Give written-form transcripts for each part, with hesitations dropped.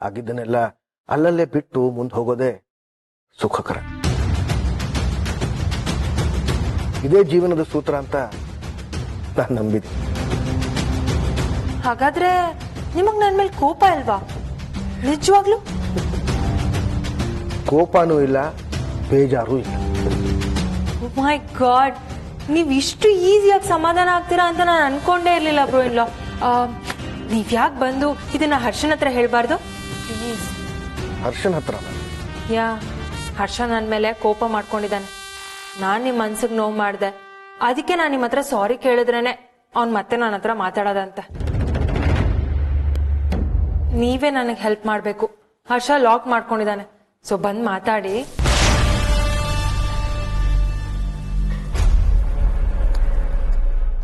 ಆಗಿದ್ದನ್ನೆಲ್ಲ ಅಲ್ಲಲ್ಲೇ ಬಿಟ್ಟು ಮುಂದೆ ಹೋಗೋದೇ ಸುಖಕರ. ಇದೇ ಜೀವನದ ಸೂತ್ರ ಅಂತ ನಾನು ನಂಬಿದೆ. ಹಾಗಾದ್ರೆ ನಿಮಗ್ ನನ್ ಮೇಲೆ ಕೋಪ ಇಲ್ವಾ? ನಿಜವಾಗ್ಲು ಕೋಪನೂ ಇಲ್ಲ, ಬೇಜಾರು ಇಲ್ಲ. ಮೈ ಗಾಡ್, ನೀವ್ ಇಷ್ಟು ಈಸಿಯಾಗಿ ಸಮಾಧಾನ ಆಗ್ತೀರಾ ಅಂತ ನಾನು ಅನ್ಕೊಂಡೇ ಇರ್ಲಿಲ್ಲ ಬ್ರೋ. ಇಲ್ಲ ನೀವ್ ಯಾಕೆ ಬಂದು ಇದನ್ನ ಹರ್ಷನ್ ಹತ್ರ ಹೇಳ್ಬಾರ್ದು ಪ್ಲೀಸ್? ಹರ್ಷನ್ ಹತ್ರ ಹರ್ಷ ನನ್ ಮೇಲೆ ಕೋಪ ಮಾಡ್ಕೊಂಡಿದ್ದಾನೆ. ನಾನ್ ನಿಮ್ ಮನ್ಸಿಗೆ ನೋವು ಮಾಡ್ದೆ, ಅದಕ್ಕೆ ನಾನ್ ನಿಮ್ ಹತ್ರ ಸಾರಿ ಕೇಳಿದ್ರೇನೆ ಅವ್ನ್ ಮತ್ತೆ ನನ್ನ ಹತ್ರ ಮಾತಾಡೋದಂತೆ. ನೀವೇ ನನಗೆ ಹೆಲ್ಪ್ ಮಾಡ್ಬೇಕು. ಹರ್ಷ ಲಾಕ್ ಮಾಡ್ಕೊಂಡಿದ್ದಾನೆ, ಸೊ ಬಂದ್ ಮಾತಾಡಿ.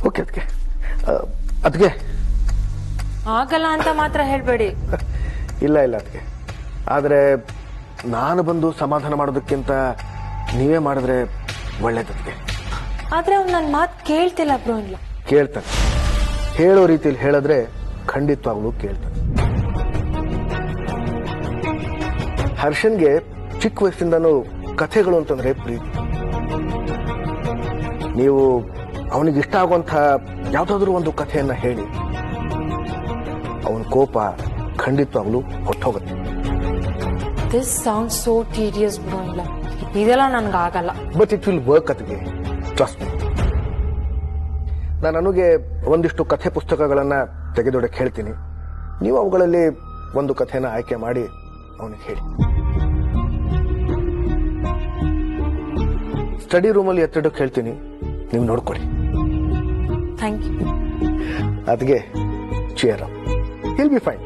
ಓಕೆ ಅದಕ್ಕೆ ಆಗಲ್ಲ ಅಂತ ಮಾತ್ರ ಹೇಳ್ಬೇಡಿ. ಇಲ್ಲ ಅದಕ್ಕೆ, ಆದ್ರೆ ನಾನು ಬಂದು ಸಮಾಧಾನ ಮಾಡೋದಕ್ಕಿಂತ ನೀವೇ ಮಾಡಿದ್ರೆ ಒಳ್ಳೇದಕ್ಕೆ. ಆದ್ರೆ ಅವ್ನು ನನ್ನ ಮಾತು ಕೇಳ್ತಿಲ್ಲ ಬ್ರೋ. ಇಲ್ಲ ಕೇಳ್ತಾನೆ, ಹೇಳೋ ರೀತಿಯಲ್ಲಿ ಹೇಳಿದ್ರೆ ಖಂಡಿತವಾಗ್ಲೂ ಕೇಳ್ತಾನೆ. ಹರ್ಷನ್ಗೆ ಚಿಕ್ಕ ವಯಸ್ಸಿಂದನೂ ಕಥೆಗಳು ಅಂತಂದ್ರೆ ಪ್ರೀತಿ. ನೀವು ಅವನಿಗೆ ಇಷ್ಟ ಆಗುವಂತ ಯಾವ್ದಾದ್ರು ಒಂದು ಕಥೆಯನ್ನ ಹೇಳಿ, ಅವನ ಕೋಪ ಖಂಡಿತವಾಗ್ಲೂ ಹೊಟ್ಟೋಗುತ್ತೆ. This sound so serious bro. ಇಲ್ಲ ಇದೆಲ್ಲ ನನ್ಗಾಗಲ್ಲ. But it will work. ಅದಕ್ಕೆ ಟ್ರಸ್ಟ್ ಮೀ. ನಾನು ನನಗೆ ಒಂದಿಷ್ಟು ಕಥೆ ಪುಸ್ತಕಗಳನ್ನ ತೆಗೆದೊಡಕ್ಕೆ ಹೇಳ್ತೀನಿ. ನೀವು ಅವುಗಳಲ್ಲಿ ಒಂದು ಕಥೆನ ಆಯ್ಕೆ ಮಾಡಿ ಅವನಿಗೆ ಹೇಳಿ. ಸ್ಟಡಿ ರೂಮಲ್ಲಿ ಎತ್ತಿಡಕ್ಕೆ ಹೇಳ್ತೀನಿ, ನೀವು ನೋಡ್ಕೊಳ್ಳಿ. Thank you. ಅದಕ್ಕೆ cheer up, will be fine.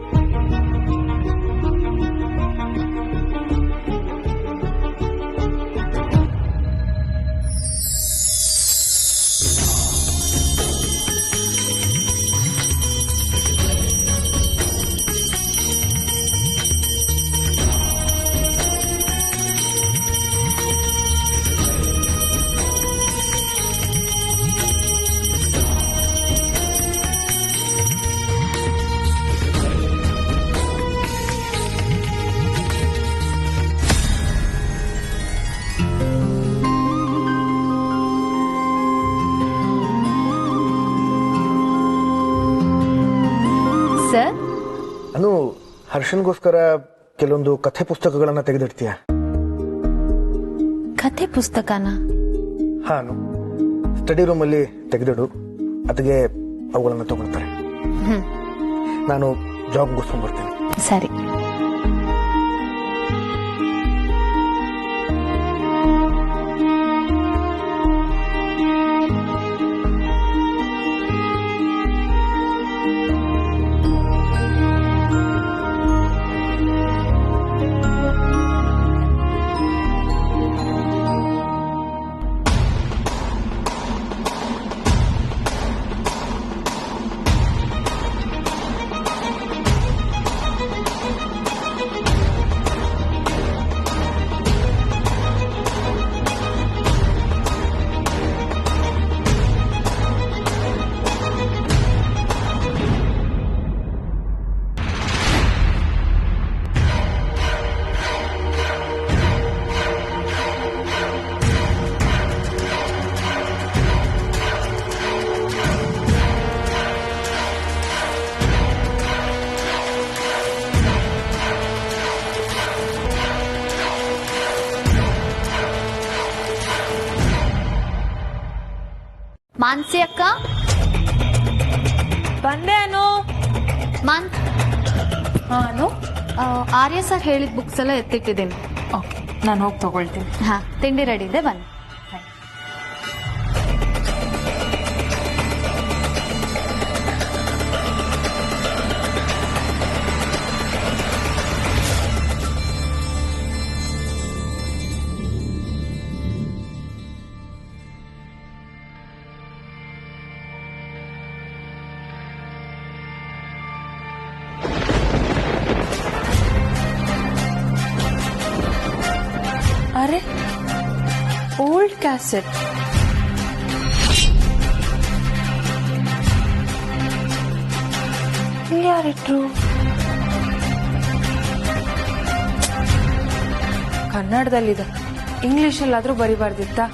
Sir, Anu, ಹರ್ಷನ್ಗೋಸ್ಕರ ಕೆಲವೊಂದು ಕಥೆ ಪುಸ್ತಕಗಳನ್ನ ತೆಗೆದಿಡ್ತೀಯ? ಕಥೆ ಪುಸ್ತಕನ? ಹಾನು ಸ್ಟಡಿ ರೂಮಲ್ಲಿ ತೆಗೆದಿಡು, ಅದಕ್ಕೆ ಅವುಗಳನ್ನ ತಗೊಳ್ತಾರೆ. ನಾನು ಜಾಬ್ ಮುಗಿಸ್ಕೊಂಡ್ ಬರ್ತೀನಿ. ಸರಿ. ಮಾನ್ಸಿ ಅಕ್ಕ, ಬಂದೆ ಅನು. ಅನು, ಆರ್ಯ ಸರ್ ಹೇಳಿದ ಬುಕ್ಸ್ ಎಲ್ಲ ಎತ್ತಿಟ್ಟಿದ್ದೀನಿ. ಓಕೆ, ನಾನು ಹೋಗಿ ತಗೊಳ್ತೀನಿ. ಹಾ, ತಿಂಡಿ ರೆಡಿ ಇದೆ, ಬನ್ನಿ. ಅರೆ, ಓಲ್ಡ್ ಕ್ಯಾಸೆಟ್. ಯಾರಿಟ್ರು? ಕನ್ನಡದಲ್ಲಿದೆ, ಇಂಗ್ಲಿಷಲ್ಲಾದ್ರೂ ಬರಿಬಾರ್ದಿತ್ತಾ?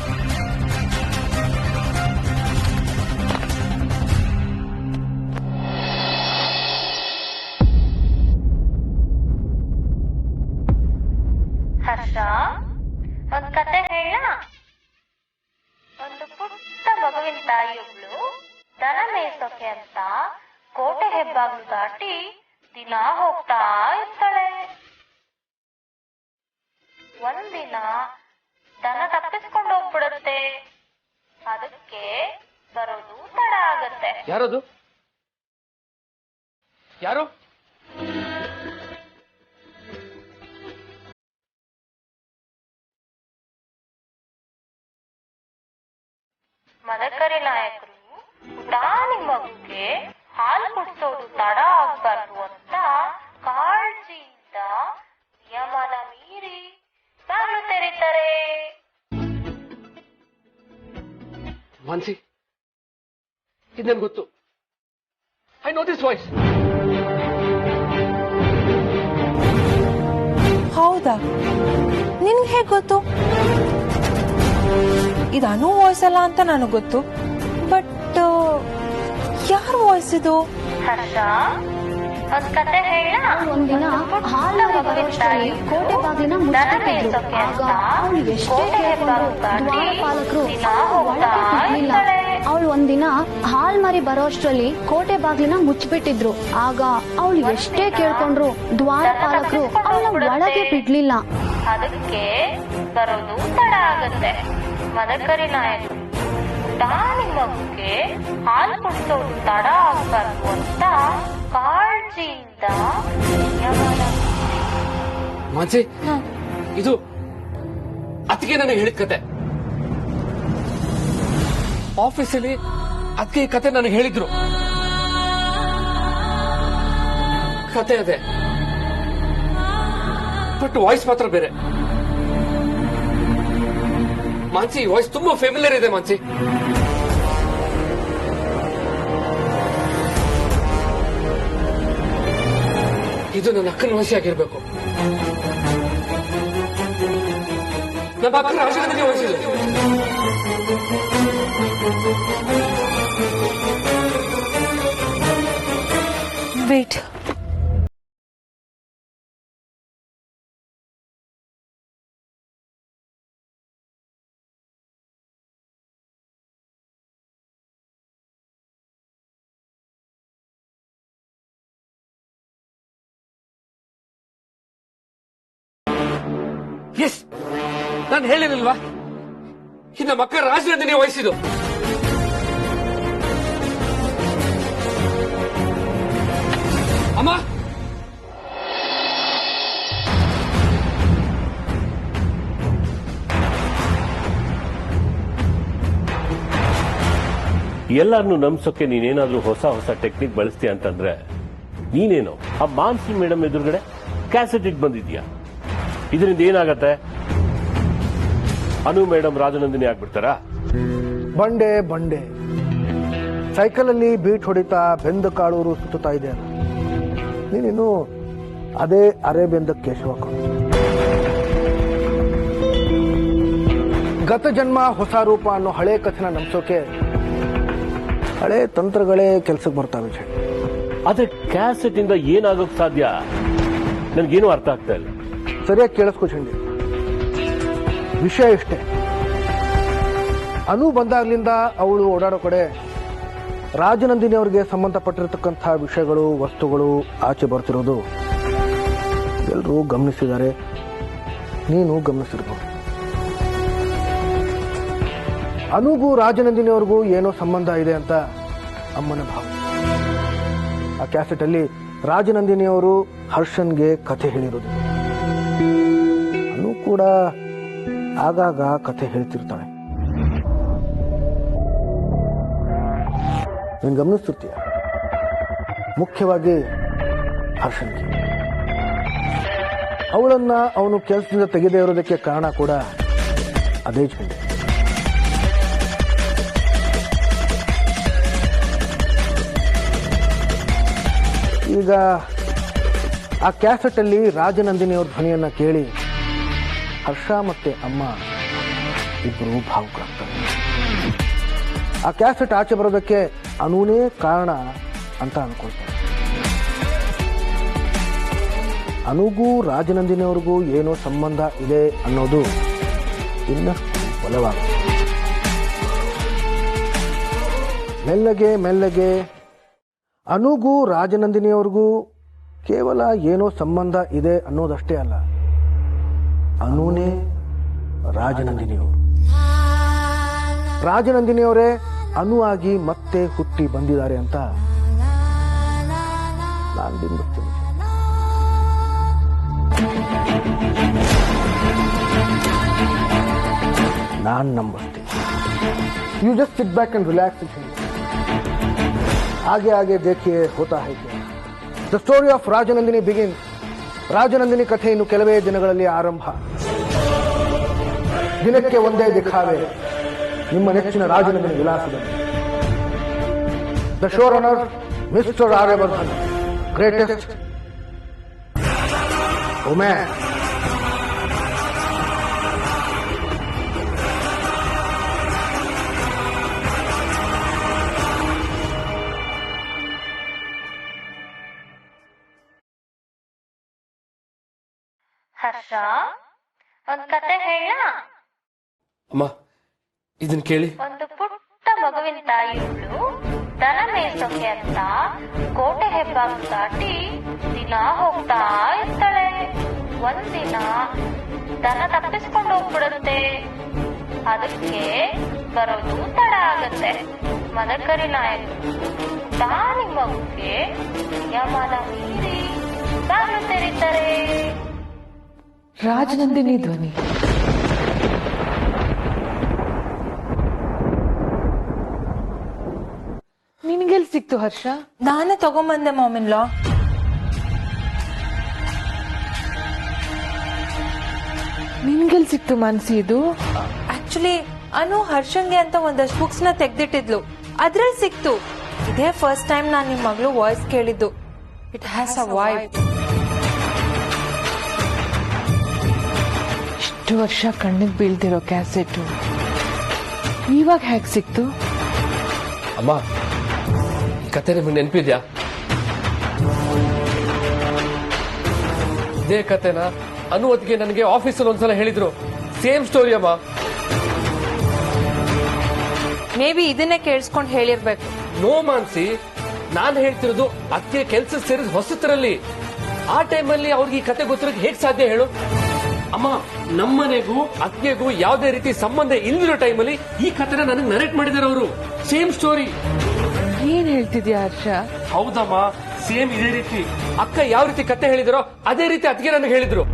ಹರ್ಷ, ಒಂದ್ ಕತೆ ಹೇಳ. ಒಂದು ಪುಟ್ಟ ಮಗುವಿನ ತಾಯಿಯೊಬ್ಳು ದನ ಮೇಯಿಸೋಕೆ ಅಂತ ಕೋಟೆ ಹೆಬ್ಬಾಗ್ಲು ದಾಟಿ ದಿನ ಹೋಗ್ತಾ ಇರ್ತಾಳೆ. ಒಂದಿನ ದನ ತಪ್ಪಿಸ್ಕೊಂಡು ಹೋಗ್ಬಿಡುತ್ತೆ. ಅದಕ್ಕೆ ಬರೋದು ತಡ ಆಗತ್ತೆ. ಯಾರದು? ಯಾರು? ಮದಕರಿ ನಾಯಕರು ಪುಟಾಣಿ ಮಗುಗೆ ಹಾಲು ಕುಡಿಸೋದು ತಡ ಆಗ್ಬಾರ್ದು ಅಂತ ಕಾಳಜಿಯಿಂದ ನಿಯಮನ ಮೀರಿ ಬಾಗಿಲು ತೆರೀತಾರೆ. ಮಾನ್ಸಿ, ಇದು ನನ್ಗೆ ಗೊತ್ತು. I know this voice. ಹೌದಾ? ನಿನ್ಗೆ ಹೇಗೆ ಗೊತ್ತು? ಇದು ಅನು ವಾಯ್ಸ್ ಅಲ್ಲ ಅಂತ ನನಗೆ ಗೊತ್ತು, ಬಟ್ ಯಾರ ವಾಯ್ಸ್ ಇದು? ಹರ್ಷ, ಒಂದ್ ಕತೆ ಹೇಳ. ಒಂದಿನ ಹಾಲು ಬರೋಷ್ಟರಲ್ಲಿ ಕೋಟೆ ಬಾಗಿಲಿನ ಮುಚ್ಚಿಟ್ಟಿದ್ರು. ಆಗ ಅವಳು ಎಷ್ಟೇ ಕೇಳ್ಕೊಂಡ್ರು ದ್ವಾರಪಾಲಕರು ಒಳಗೆ ಬಿಡ್ಲಿಲ್ಲ. ಅವಳು ಒಂದಿನ ಹಾಲ್ ಮರಿ ಬರೋಷ್ಟರಲ್ಲಿ ಕೋಟೆ ಬಾಗಿಲಿನ ಮುಚ್ಚಿಬಿಟ್ಟಿದ್ರು. ಆಗ ಅವಳು ಎಷ್ಟೇ ಕೇಳ್ಕೊಂಡ್ರು ದ್ವಾರಪಾಲಕರು ಅವಳ ಒಳಗೆ ಬಿಡ್ಲಿಲ್ಲ. ಅದಕ್ಕೆ ಬರೋದು ತಡ ಆಗತ್ತೆ. ಮದಕರಿ ನಾಯಕರು ಪುಟಾಣಿ ಮಗುಗೆ ಹಾಲು ಕುಡಿಸೋದು ತಡ ಆಗ್ಬಾರ್ದು ಅಂತ ಕಾಳಜಿಯಿಂದ ನಿಯಮನ. ಮಾನ್ಸಿ, ಇದು ಅದಕ್ಕೆ ನನಗೆ ಹೇಳಿದ ಕತೆ. ಆಫೀಸಲ್ಲಿ ಅದಕ್ಕೆ ಈ ಕತೆ ನನಗೆ ಹೇಳಿದ್ರು. ಕತೆ ಅದೇ, ಬಟ್ ವಾಯ್ಸ್ ಮಾತ್ರ ಬೇರೆ. ಮಾನ್ಸಿ, ಈ ವಾಯ್ಸ್ ತುಂಬಾ ಫೆಮಿಲಿಯರ್ ಇದೆ ಮಾನ್ಸಿ. ಇದು ನನ್ನ ಅಕ್ಕನ ವಾಯ್ಸ್ ಆಗಿರ್ಬೇಕು. ನಮ್ಮ ಅಕ್ಕನ ರಾಜನಂದಿನಿ ವಾಯ್ಸ್ ಇದೆ. ವೇಟ್, ಎಸ್, ನಾನು ಹೇಳಿರಲ್ವಾ, ಈ ನಮ್ಮ ಅಕ್ಕ ರಾಜನಂದಿನಿ ವಹಿಸಿದ್ದು. ಅಮ್ಮ, ಎಲ್ಲರನ್ನು ನಂಬಿಸೋಕೆ ನೀನೇನಾದ್ರೂ ಹೊಸ ಹೊಸ ಟೆಕ್ನಿಕ್ ಬಳಸ್ತೀಯ ಅಂತಂದ್ರೆ ನೀನೇನು ಆ ಮಾನ್ಸಿ ಮೇಡಮ್ ಎದುರುಗಡೆ ಕ್ಯಾಸೆಟ್ ಇಟ್ ಬಂದಿದ್ಯಾ? ಇದರಿಂದ ಏನಾಗತ್ತೆ? ಅನು ಮೇಡಮ್ ರಾಜನಂದಿನಿ ಆಗ್ಬಿಡ್ತಾರಾ? ಬಂಡೆ ಬಂಡೆ ಸೈಕಲಲ್ಲಿ ಬೀಟ್ ಹೊಡಿತಾ ಬೆಂದ ಕಾಳೂರು ಸುತ್ತಾ ಇದೆ. ನೀನಿನ್ನು ಅದೇ ಅರೆ ಬೆಂದ ಕೇಶವ. ಗತ ಜನ್ಮ ಹೊಸ ರೂಪ ಅನ್ನೋ ಹಳೆ ಕಥೆನ ನಂಬಿಸೋಕೆ ಹಳೆ ತಂತ್ರಗಳೇ ಕೆಲ್ಸಕ್ಕೆ ಬರ್ತಾವೆ. ವಿಜಯ್, ಅದೇ ಕ್ಯಾಸೆಟ್ ಇಂದ ಏನಾಗೋಕ್ ಸಾಧ್ಯ? ನನ್ಗೇನು ಅರ್ಥ ಆಗ್ತಾ ಇಲ್ಲ. ಸರಿಯಾಗಿ ಕೇಳಿಸ್ಕೊ ಚಂಡಿ, ವಿಷಯ ಇಷ್ಟೇ. ಅನು ಬಂದಾಗ್ಲಿಂದ ಅವಳು ಓಡಾಡೋ ಕಡೆ ರಾಜನಂದಿನಿ ಅವರಿಗೆ ಸಂಬಂಧಪಟ್ಟಿರತಕ್ಕಂಥ ವಿಷಯಗಳು, ವಸ್ತುಗಳು ಆಚೆ ಬರ್ತಿರೋದು ಎಲ್ಲರೂ ಗಮನಿಸಿದ್ದಾರೆ. ನೀನು ಗಮನಿಸಿರ್ಬೋದು. ಅನುಗೂ ರಾಜನಂದಿನಿ ಅವ್ರಿಗೂ ಏನೋ ಸಂಬಂಧ ಇದೆ ಅಂತ ಅಮ್ಮನ ಭಾವನೆ. ಆ ಕ್ಯಾಸೆಟ್ ಅಲ್ಲಿ ರಾಜನಂದಿನಿ ಅವರು ಹರ್ಷನ್ಗೆ ಕಥೆ ಹೇಳಿರೋದು. ಅನು ಕೂಡ ಆಗಾಗ ಕಥೆ ಹೇಳ್ತಿರ್ತಾಳೆ. ನೀನು ಗಮನಿಸ್ತಿರ್ತೀಯ, ಮುಖ್ಯವಾಗಿ ಹರ್ಷನ್ಗೆ. ಅವಳನ್ನ ಅವನು ಕೆಲಸದಿಂದ ತೆಗೆದೇ ಇರೋದಕ್ಕೆ ಕಾರಣ ಕೂಡ ಅದೇ ಚಂಡೆ. ಈಗ ಆ ಕ್ಯಾಸೆಟ್ ಅಲ್ಲಿ ರಾಜನಂದಿನಿ ಅವ್ರ ಧ್ವನಿಯನ್ನ ಕೇಳಿ ಹರ್ಷ ಮತ್ತೆ ಅಮ್ಮ ಇಬ್ಬರು ಭಾವುಕರಾಗ್ತಾರೆ. ಆ ಕ್ಯಾಸೆಟ್ ಆಚೆ ಬರೋದಕ್ಕೆ ಅನೂನೇ ಕಾರಣ ಅಂತ ಅನ್ಕೊಳ್ತಾರೆ. ಅನುಗೂ ರಾಜನಂದಿನಿಯವ್ರಿಗೂ ಏನೋ ಸಂಬಂಧ ಇದೆ ಅನ್ನೋದು ಇನ್ನಷ್ಟು ಬಲವಾಗುತ್ತೆ. ಮೆಲ್ಲಗೆ ಮೆಲ್ಲಗೆ ಅನುಗೂ ರಾಜನಂದಿನಿಯವ್ರಿಗೂ ಕೇವಲ ಏನೋ ಸಂಬಂಧ ಇದೆ ಅನ್ನೋದಷ್ಟೇ ಅಲ್ಲ, ಅನುನೇ ರಾಜನಂದಿನಿಯವರು. ರಾಜನಂದಿನಿಯವರೇ ಅನು ಆಗಿ ಮತ್ತೆ ಹುಟ್ಟಿ ಬಂದಿದ್ದಾರೆ ಅಂತ ನಾನು ಬಿಂಬಿಸ್ತೀನಿ. ನಾನು ನಂಬಿಸ್ತೀನಿ. You just sit back and relax it. आगे आगे देखिए होता है क्या. The story of Rajanandini begins. Rajanandini ಕಥೆ ಇನ್ನು ಕೆಲವೇ ದಿನಗಳಲ್ಲಿ ಆರಂಭ. ದಿನಕ್ಕೆ ಒಂದೇ ದಿಖಾವೆ ನಿಮ್ಮ ನೆಚ್ಚಿನ ರಾಜನಂದಿನಿ ವಿಲಾಸದಲ್ಲಿ. The show runner mister Aryavardhan, greatest women. Harsha, ಒಂದ್ ಕತೆ ಹೇಳ. ಅಮ್ಮ ಇದನ್ ಕೇಳಿ. ಒಂದು ಪುಟ್ಟ ಮಗುವಿನ ತಾಯಿಯೊಬ್ಳು ದನ ಮೇಯ್ಸೋಕೆ ಅಂತ ಕೋಟೆ ಹೆಬ್ಬಾಗ್ ದಾಟಿ ದಿನ ಹೋಗ್ತಾ ಇರ್ತಾಳೆ. ಒಂದಿನ ದನ ತಪ್ಪಿಸ್ಕೊಂಡು ಹೋಗ್ಬಿಡುತ್ತೆ. ಅದಕ್ಕೆ ಬರೋದು ತಡ ಆಗತ್ತೆ. ಮದಕರಿ ನಾಯಕರು ತಾನಿ ಮಗುಗೆ ಯಮನ ಮೀರಿ ಬಾಗಿಲು ತೆರೀತಾರೆ. ರಾಜನಂದಿನಿ ಧ್ವನಿ. ನಿನ್ಗೆಲ್ ಸಿಕ್ತು ಹರ್ಷ? ನಾನೇ ತಗೊಂಬಂದೆ ಮಾಮಿನ್ ಲಾ. ನಿನ್ಗೆಲ್ ಸಿಕ್ತು ಮಾನ್ಸಿ ಇದು? ಆಕ್ಚುಲಿ ಅನು ಹರ್ಷನ್ಗೆ ಅಂತ ಒಂದಷ್ಟು ಬುಕ್ಸ್ ನ ತೆಗ್ದಿಟ್ಟಿದ್ಲು, ಅದ್ರಲ್ಲಿ ಸಿಕ್ತು. ಇದೇ ಫಸ್ಟ್ ಟೈಮ್ ನಾನ್ ನಿಮ್ ಮಗಳು ವಾಯ್ಸ್ ಕೇಳಿದ್ದು. It has a vibe. ಇಷ್ಟು ವರ್ಷ ಕಣ್ಣಿಗೆ ಬೀಳ್ದಿರೋ ಕ್ಯಾಸೆಟ್ ಇವಾಗ ಹೇಗ್ ಸಿಕ್ತು? ಅಮ್ಮ ಈ ಕತೆ ನಿಮಗೆ ನೆನಪಿದ್ಯಾ? ಇದೇ ಕತೆನ ಅನು ಹೊತ್ತಿಗೆ ನನಗೆ ಆಫೀಸಲ್ಲಿ ಒಂದ್ಸಲ ಹೇಳಿದ್ರು. ಸೇಮ್ ಸ್ಟೋರಿ ಅಮ್ಮ. ಮೇ ಬಿ ಇದನ್ನೇ ಕೇಳಿಸ್ಕೊಂಡು ಹೇಳಿರ್ಬೇಕು. ನೋ ಮಾನ್ಸಿ, ನಾನ್ ಹೇಳ್ತಿರೋದು ಅದಕ್ಕೆ ಕೆಲಸ ಸೇರಿದ ಹೊಸತರಲ್ಲಿ. ಆ ಟೈಮಲ್ಲಿ ಅವ್ರಿಗೆ ಈ ಕತೆ ಗೊತ್ತಿರೋಕೆ ಹೇಗ್ ಸಾಧ್ಯ ಹೇಳು? ಅಮ್ಮ, ನಮ್ಮನೆಗೂ ಅತ್ಗೆಗೂ ಯಾವುದೇ ರೀತಿ ಸಂಬಂಧ ಇಲ್ದಿರೋ ಟೈಮಲ್ಲಿ ಈ ಕಥೆನ ನನಗೆ ನರೇಟ್ ಮಾಡಿದಾರೆ ಅವರು. Same story. ಏನ್ ಹೇಳ್ತಿದ್ಯಾ ಹರ್ಷ? ಹೌದಮ್ಮ, ಸೇಮ್ ಇದೇ ರೀತಿ. ಅಕ್ಕ ಯಾವ ರೀತಿ ಕತೆ ಹೇಳಿದಾರೋ ಅದೇ ರೀತಿ ಅತ್ಗೆ ನನಗೆ ಹೇಳಿದ್ರು.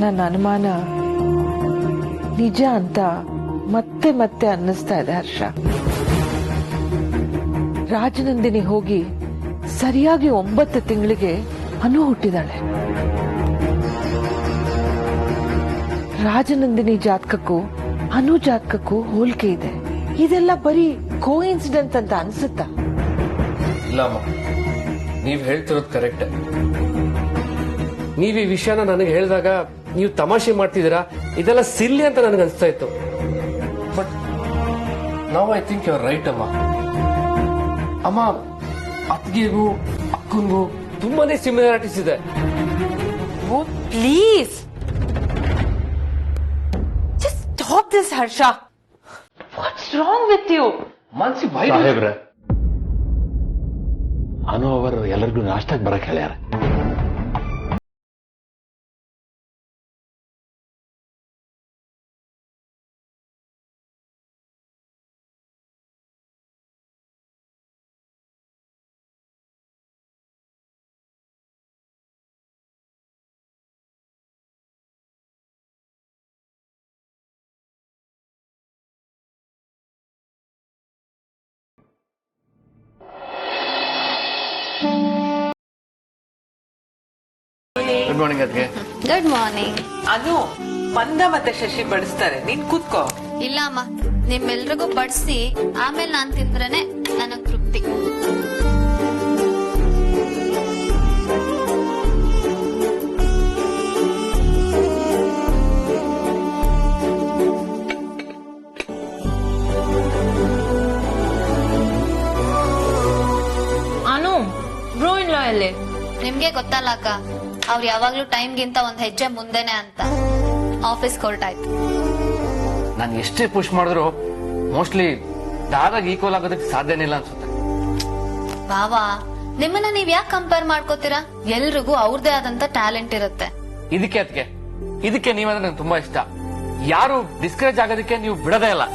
ನನ್ನ ಅನುಮಾನ ನಿಜ ಅಂತ ಮತ್ತೆ ಮತ್ತೆ ಅನ್ನಿಸ್ತಾ ಇದೆ ಹರ್ಷ. ರಾಜನಂದಿನಿ ಹೋಗಿ ಸರಿಯಾಗಿ 9 ತಿಂಗಳಿಗೆ ಅನು ಹುಟ್ಟಿದಾಳೆ. ರಾಜನಂದಿನಿ ಜಾತಕಕ್ಕೂ ಅನು ಜಾತಕಕ್ಕೂ ಹೋಲಿಕೆ ಇದೆ. ಇದೆಲ್ಲ ಬರೀ ಕೋ ಇನ್ಸಿಡೆಂಟ್ ಅಂತ ಅನ್ಸುತ್ತಾ? ಇಲ್ಲಮ್ಮ, ನೀವ್ ಹೇಳ್ತಿರೋದು ಕರೆಕ್ಟ್. ನೀವ್ ಈ ವಿಷಯನ ನನಗೆ ಹೇಳಿದಾಗ ನೀವು ತಮಾಷೆ ಮಾಡ್ತಿದ್ದೀರಾ, ಇದೆಲ್ಲ ಸಿಲ್ಲಿ ಅಂತ ನನಗೆ ಅನಿಸ್ತಾ ಇತ್ತು. ಬಟ್ ನಾವು I think you are right ಅಮ್ಮ. ಅಮ್ಮ, ಅತ್ತಿಗೆಗೂ ಅಕ್ಕನಿಗೂ ತುಂಬಾನೇ ಸಿಮಿಲಾರಿಟೀಸ್ ಇದೆ. Oh please just stop this Harsha. What's wrong with you? Mansi ಸಾಹೇಬ್ರೆ, ಅನು ಅವರು ಎಲ್ಲರಿಗೂ ನಾಷ್ಟಕ್ಕೆ ಬರಕ್ ಹೇಳ್ಯಾರ. ಗುಡ್ ಮಾರ್ನಿಂಗ್ ಅದಕ್ಕೆ. Good morning. ಅನು, ಮಂದ ಮತ್ತೆ ಶಶಿ ಬಡಿಸ್ತಾರೆ, ನೀನ್ ಕೂತ್ಕೋ. ಇಲ್ಲ ಅಮ್ಮ, ನಿಮ್ಮೆಲ್ರಿಗೂ ಬಡಿಸಿ ಆಮೇಲೆ ನಾನ್ ತಿಂದ್ರೇನೆ ನನಗ್ ತೃಪ್ತಿ. ನಿಮ್ಗೆ ಗೊತ್ತಲ್ಲ ಅಕ್ಕ, ಅವ್ರು ಯಾವಾಗ್ಲೂ ಟೈಮ್ಗಿಂತ ಒಂದ್ ಹೆಜ್ಜೆ ಮುಂದೆನೆ ಅಂತ. ಆಫೀಸ್ ಹೊರಟಾಯ್ತು. ನಾನು ಎಷ್ಟೇ ಪುಷ್ ಮಾಡಿದ್ರು ಮೋಸ್ಟ್ಲಿ ದಾದಾಗ ಈಕ್ವಲ್ ಆಗೋದಕ್ಕೆ ಸಾಧ್ಯನೇ ಇಲ್ಲ ಅನ್ಸುತ್ತೆ. ಬಾವಾ, ನಿಮ್ಮನ್ನ ನೀವ್ ಯಾಕೆ ಕಂಪೇರ್ ಮಾಡ್ಕೋತೀರಾ? ಎಲ್ರಿಗೂ ಅವ್ರದೇ ಆದಂತ ಟ್ಯಾಲೆಂಟ್ ಇರುತ್ತೆ. ಇದಕ್ಕೆ ನೀವಂದ್ರೆ ನಂಗೆ ತುಂಬಾ ಇಷ್ಟ. ಯಾರು ಡಿಸ್ಕರೇಜ್ ಆಗೋದಕ್ಕೆ ನೀವು ಬಿಡೋದೇ ಇಲ್ಲ.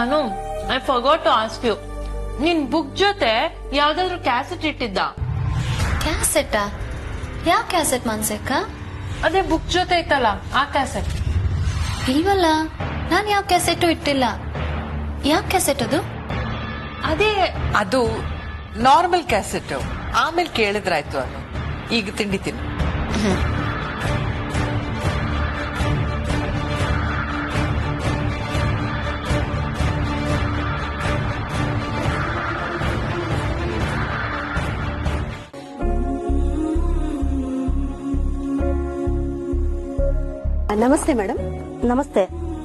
Anu, I forgot to ask you, ನಿನ್ ಬುಕ್ ಜೊತೆ ಯಾವ್ದಾದ್ರು ಕ್ಯಾಸೆಟ್ ಇಟ್ಟಿದ್ದ? ಕ್ಯಾಸೆಟ್ಟಾ? ಯಾವ ಕ್ಯಾಸೆಟ್ ಮಾನ್ಸಕ್ಕ? ಅದೇ ಬುಕ್ ಜೊತೆ ಇತ್ತಲ್ಲ ಆ ಕ್ಯಾಸೆಟ್. ಇಲ್ವಲ್ಲ, ನಾನ್ ಯಾವ ಕ್ಯಾಸೆಟ್ ಇಟ್ಟಿಲ್ಲ. ಯಾವ ಕ್ಯಾಸೆಟ್ ಅದು? ಅದೇ ಅದು ನಾರ್ಮಲ್ ಕ್ಯಾಸೆಟ್. ಆಮೇಲೆ ಕೇಳಿದ್ರಾಯ್ತು. ಅನು, ಈಗ ತಿಂಡಿ ತಿನ್ನು. ನಮಸ್ತೆ ಮೇಡಮ್. ನಮಸ್ತೆ.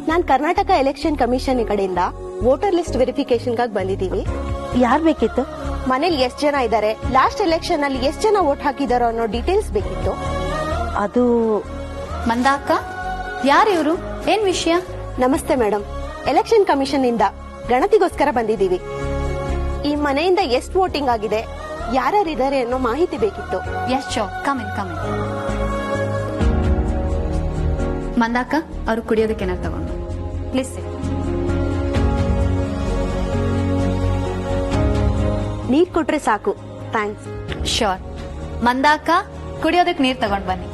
ನಾನ್ ಕರ್ನಾಟಕ ಎಲೆಕ್ಷನ್ ಕಮಿಷನ್ ಕಡೆಯಿಂದ ವೋಟರ್ ಲಿಸ್ಟ್ ವೆರಿಫಿಕೇಶನ್ ಗಾಗಿ ಬಂದಿದ್ದೀವಿ. ಯಾರ್ ಬೇಕಿತ್ತು? ಮನೇಲಿ ಎಷ್ಟ್ ಜನ ಇದ್ದಾರೆ, ಲಾಸ್ಟ್ ಎಲೆಕ್ಷನ್ ಅಲ್ಲಿ ಎಷ್ಟ್ ಜನ ವೋಟ್ ಹಾಕಿದಾರೋ ಅನ್ನೋ ಡೀಟೇಲ್ಸ್ ಬೇಕಿತ್ತು. ಅದು ಮಂದಾಕ, ಯಾರು ಇವರು? ಏನ್ ವಿಷಯ? ನಮಸ್ತೆ ಮೇಡಮ್, ಎಲೆಕ್ಷನ್ ಕಮಿಷನ್ ಇಂದ ಗಣತಿಗೋಸ್ಕರ ಬಂದಿದ್ದೀವಿ. ಈ ಮನೆಯಿಂದ ಎಷ್ಟು ವೋಟಿಂಗ್ ಆಗಿದೆ, ಯಾರ್ಯಾರಿದ್ದಾರೆ ಅನ್ನೋ ಮಾಹಿತಿ ಬೇಕಿತ್ತು. Yes show, come in come in. ಮಂದಾಕ, ಅವ್ರು ಕುಡಿಯೋದಕ್ಕೆ ಏನಾದ್ರು ತಗೊಂಡು ಪ್ಲೀಸ್. ನೀರ್ ಕೊಟ್ರೆ ಸಾಕು. ಥ್ಯಾಂಕ್ಸ್. ಶೋರ್. ಮಂದಾಕ, ಕುಡಿಯೋದಕ್ಕೆ ನೀರ್ ತಗೊಂಡ್ ಬನ್ನಿ.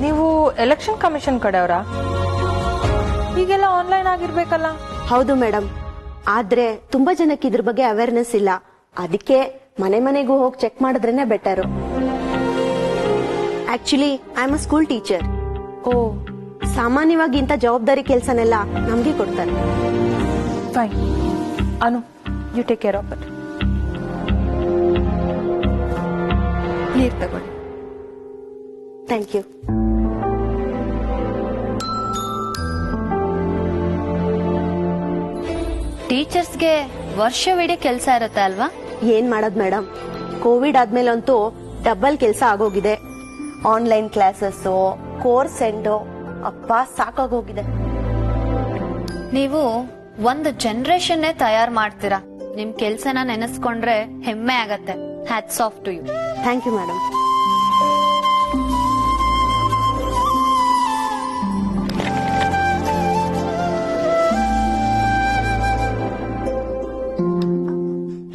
ನೀವು ಎಲೆಕ್ಷನ್ ಕಮಿಷನ್ ಕಡೆಯವರಾ? ಈಗೆಲ್ಲ ಆನ್ಲೈನ್ ಆಗಿರ್ಬೇಕಲ್ಲ? ಹೌದು ಮೇಡಮ್, ಆದ್ರೆ ತುಂಬಾ ಜನಕ್ಕೆ ಇದ್ರ ಬಗ್ಗೆ ಅವೇರ್ನೆಸ್ ಇಲ್ಲ. ಅದಕ್ಕೆ ಮನೆ ಮನೆಗೂ ಹೋಗಿ ಚೆಕ್ ಮಾಡಿದ್ರೇನೆ better. Actually I am a school teacher. Oh, ಸಾಮಾನ್ಯವಾಗಿ ಇಂಥ ಜವಾಬ್ದಾರಿ ಕೆಲಸನೆಲ್ಲ ನಮ್ಗೆ ಕೊಡ್ತಾರೆ. Fine. Anu, you take care of it. ನೀರ್ ತಗೊಳ್ಳಿ. Thank you. ಟೀಚರ್ಸ್ಗೆ ವರ್ಷವಿಡೀ ಕೆಲಸ ಇರುತ್ತೆ ಅಲ್ವಾ? ಏನ್ ಮಾಡೋದ್ ಮೇಡಮ್, ಕೋವಿಡ್ ಆದ್ಮೇಲಂತೂ ಡಬಲ್ ಕೆಲಸ ಆಗೋಗಿದೆ. ಆನ್ಲೈನ್ ಕ್ಲಾಸಸ್, ಕೋರ್ಸ್ ಎಂಡ್, ಅಪ್ಪ ಸಾಕಾಗೋಗಿದೆ. ನೀವು ಒಂದು ಜನರೇಷನ್ನೇ ತಯಾರು ಮಾಡ್ತೀರಾ. ನಿಮ್ ಕೆಲ್ಸನ ನೆನೆಸ್ಕೊಂಡ್ರೆ ಹೆಮ್ಮೆ ಆಗತ್ತೆ. Hats off to you. Thank you madam.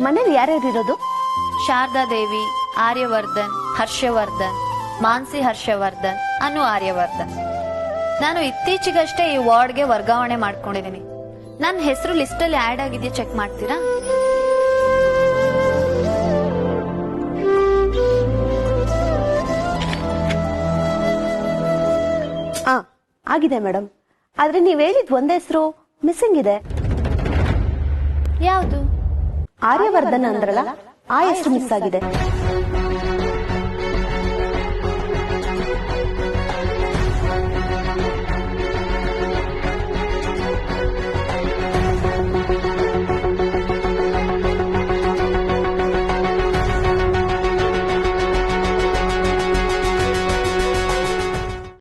ಮನೇಲಿ ಯಾರ್ಯಾರಿರೋದು? ಶಾರದಾ ದೇವಿ, ಆರ್ಯವರ್ಧನ್, ಹರ್ಷವರ್ಧನ್, ಮಾನ್ಸಿ ಹರ್ಷವರ್ಧನ್, ಅನು ಆರ್ಯವರ್ಧನ್. ನಾನು ಇತ್ತೀಚೆಗಷ್ಟೇ ಈ ವಾರ್ಡ್ಗೆ ವರ್ಗಾವಣೆ ಮಾಡ್ಕೊಂಡಿದ್ದೀನಿ. ನನ್ನ ಹೆಸರು ಲಿಸ್ಟ್ ಅಲ್ಲಿ ಆಡ್ ಆಗಿದೆಯಾ ಚೆಕ್ ಮಾಡ್ತೀರಾ? ಆಗಿದೆ ಮೇಡಮ್. ಆದ್ರೆ ನೀವ್ ಹೇಳಿದ್ ಒಂದೇ ಹೆಸರು ಮಿಸ್ಸಿಂಗ್ ಇದೆ. ಯಾವುದು? ಆರ್ಯವರ್ಧನ್ ಅಂದ್ರಲ್ಲ, ಆ ಹೆಸರು ಮಿಸ್ ಆಗಿದೆ.